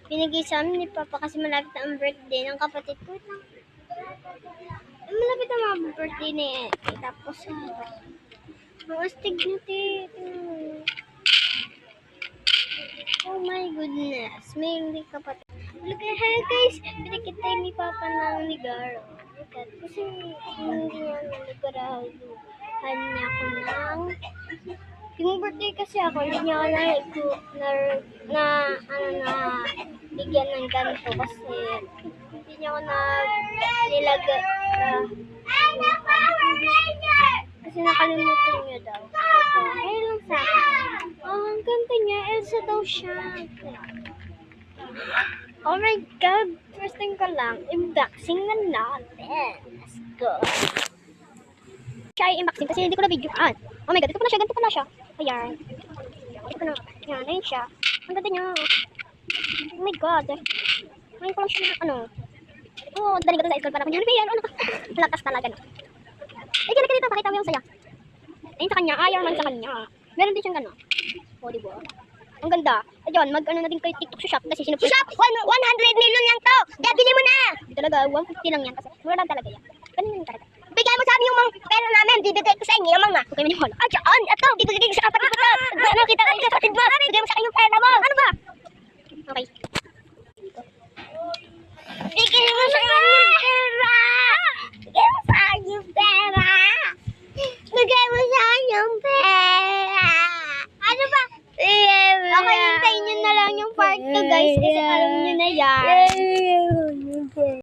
Binigay sa amin ni Papa kasi malapit na ang birthday ng kapatid ko. Malapit na mga birthday ni Ate. Tapos, ang astig na oh my goodness. May hindi kapatid. Look at her guys. Binigay ni Papa ng ligaro. Look at. Kasi hindi niya naligarahan niya ko ng yung birthday kasi ako, hindi niya ako na bigyan ng ganito kasi hindi niya ako nilaga kasi nakalimutan niya daw. So, ayun lang sa akin. Ang ganda niya, Elsa daw siya. Oh my God! First thing ko lang, unboxing na natin. Let's go. Siya ay unboxing kasi hindi ko na videoan. Oh my God, ganito pala siya. Ayan. Ito na. Ayan, ayun siya. Ang ganda niya. Oh my God. Ngayon ko lang siya daling ganda sa school para kung yun. Ano ka? Lakas talaga, no? Eh, kaya dito, pakita mo yung saya. Ayun sa kanya, ayaw man sa kanya. Meron din siyang gano'n. O, diba? Ang ganda. Ayun, mag-ano na din kayo TikTok sa shop kasi sinupin. Shop! 100 million lang to! Kaya bili mo na! Hindi talaga, 150 lang yan kasi mura lang talaga yan. Ganun lang talaga. Bigay mo sa amin yung mga pera namin, bibigay ko sa inyo yung mga. Huwag kayo maniwala. Ito, bibigay ko sa kapatid ko. Ano, kita ko yung kapatid mo. Bigay mo sa akin yung pera mo. Ano ba?